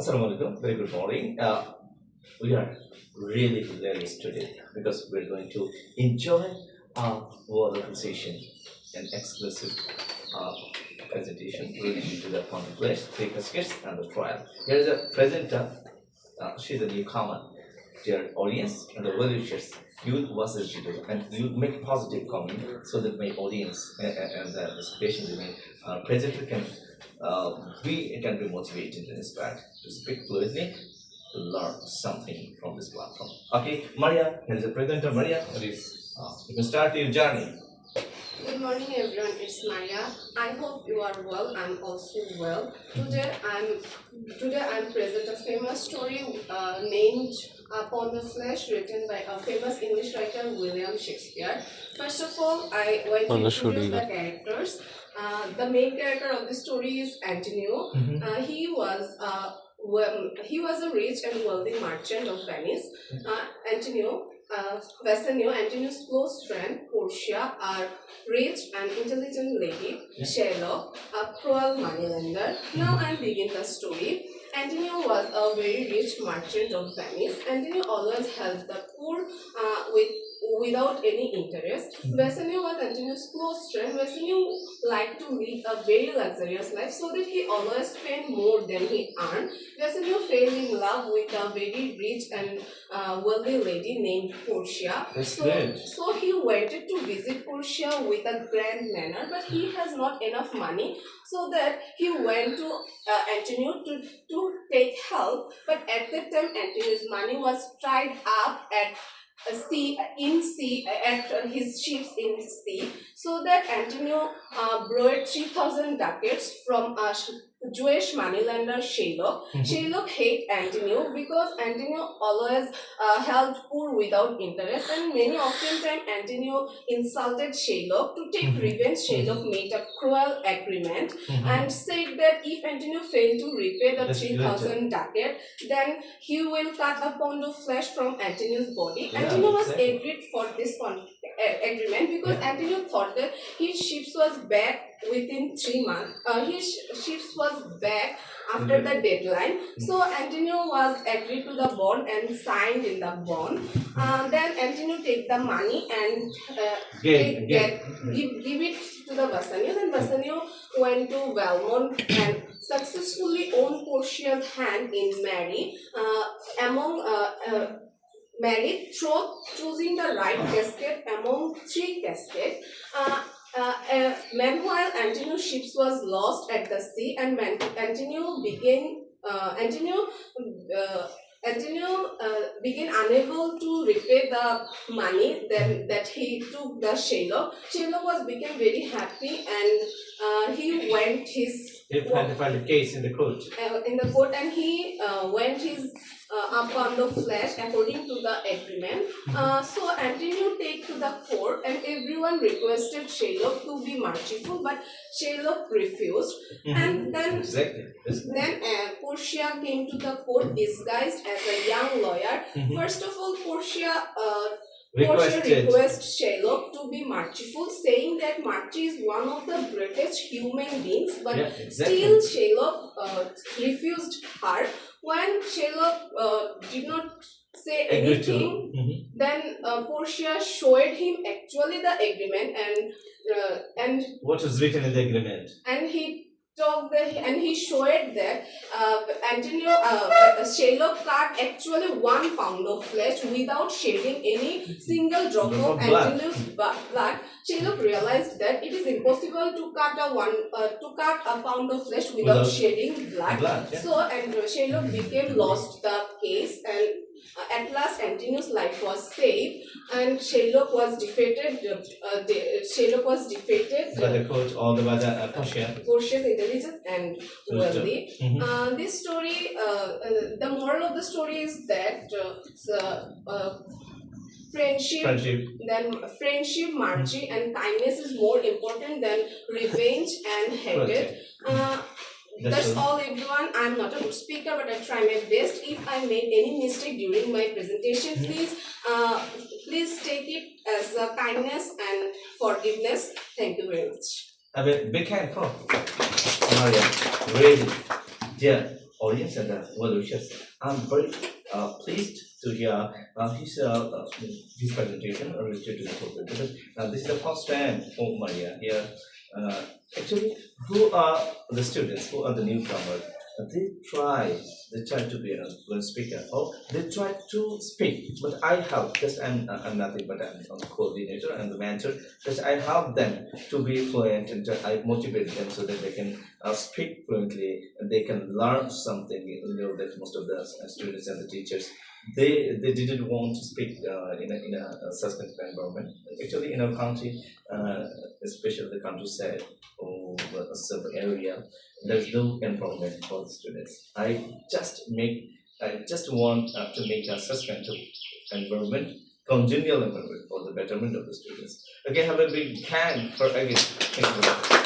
Assalamualaikum. Very good morning. We are really hilarious today because we're going to enjoy our wonderful session and exclusive uh, presentation related to the contemplation, three skits, and the trial. Here is a presenter. She's a newcomer. Dear audience and the well-wishers, you watch this video and you make positive comment so that my audience and the patient, my presenter can be motivated and inspired to speak fluently, to learn something from this platform. Okay, Maria, here is the presenter. Maria, please, you can start your journey. Good morning everyone, it's Maria. I hope you are well. I'm also well. Today I'm present a famous story named Upon the Flesh, written by a famous English writer William Shakespeare. First of all, I want to introduce the characters. The main character of the story is Antonio. He was a rich and wealthy merchant of Venice. Antonio's close friend Portia, a rich and intelligent lady, Sherlock, a cruel moneylender. Now I begin the story. Antonio was a very rich merchant of Venice. Antonio always helped the poor without any interest. Bassanio was Antonio's close friend. Bassanio liked to live a very luxurious life so that he always spent more than he earned. Bassanio fell in love with a very rich and wealthy lady named Portia. So he wanted to visit Portia with a grand manner, but he has not enough money, so that he went to Antonio to take help. But at that time, Antonio's money was tied up at his ships in the sea, so that Antonio borrowed 3,000 ducats from a Jewish moneylender Sherlock. Sherlock hated Antonio because Antonio always helped poor without interest, and many often times Antonio insulted Sherlock. To take revenge, Sherlock made a cruel agreement and said that if Antonio failed to repay the 3,000 ducat, then he will cut a pound of flesh from Antonio's body. Antonio was agreed for this agreement because Antonio thought that his ships was back within 3 months. His ships was back after the deadline. So Antonio was agreed to the bond and signed in the bond. Then Antonio take the money and give it to the Bassanio. Then Bassanio went to Valmont and successfully owned Portia's hand in married through choosing the right casket among 3 caskets. Meanwhile, Antonio's ships was lost at the sea, and Antonio began unable to repay the money that he took the Sherlock. Sherlock became very happy, and he went his filed a case in the court. And he went his upon the flesh according to the agreement. So Antonio take to the court, and everyone requested Sherlock to be merciful, but Sherlock refused. And then Portia came to the court disguised as a young lawyer. First of all, Portia requested Sherlock to be merciful, saying that mercy is one of the greatest human beings, but still Sherlock refused her. When Sherlock did not say anything, then Portia showed him actually the agreement, and what was written in the agreement? And he showed that Sherlock cut actually 1 pound of flesh without shedding any single drop of Antonio's blood. Sherlock realized that it is impossible to cut a pound of flesh without shedding blood. So Sherlock became lost the case, and at last Antonio's life was saved, and Sherlock was defeated. By the court or by the Portia. Portia's intelligent and wealthy. This story, the moral of the story is that friendship, mercy, and kindness is more important than revenge and hatred. That's all, everyone. I'm not a good speaker, but I try my best. If I made any mistake during my presentation, please take it as a kindness and forgiveness. Thank you very much. A big hand for Maria. Really, dear audience and the well wishers. I'm very pleased to hear his presentation related to the topic because this is the first time for Maria here. Uh, Actually, who are the students? Who are the newcomers? They try, they try to be a fluent speaker, or they try to speak. But I help. Just I'm nothing but I'm a coordinator and the mentor. Just I help them to be fluent and I motivate them so that they can speak fluently and they can learn something. You know that most of the students and the teachers they didn't want to speak in a suspenseful environment. Actually, in our country, especially the countryside or a certain area, there's no environment for the students. I just want to make a suspenseful environment, congenial environment for the betterment of the students. Okay, have a big hand for again. Thank you very much.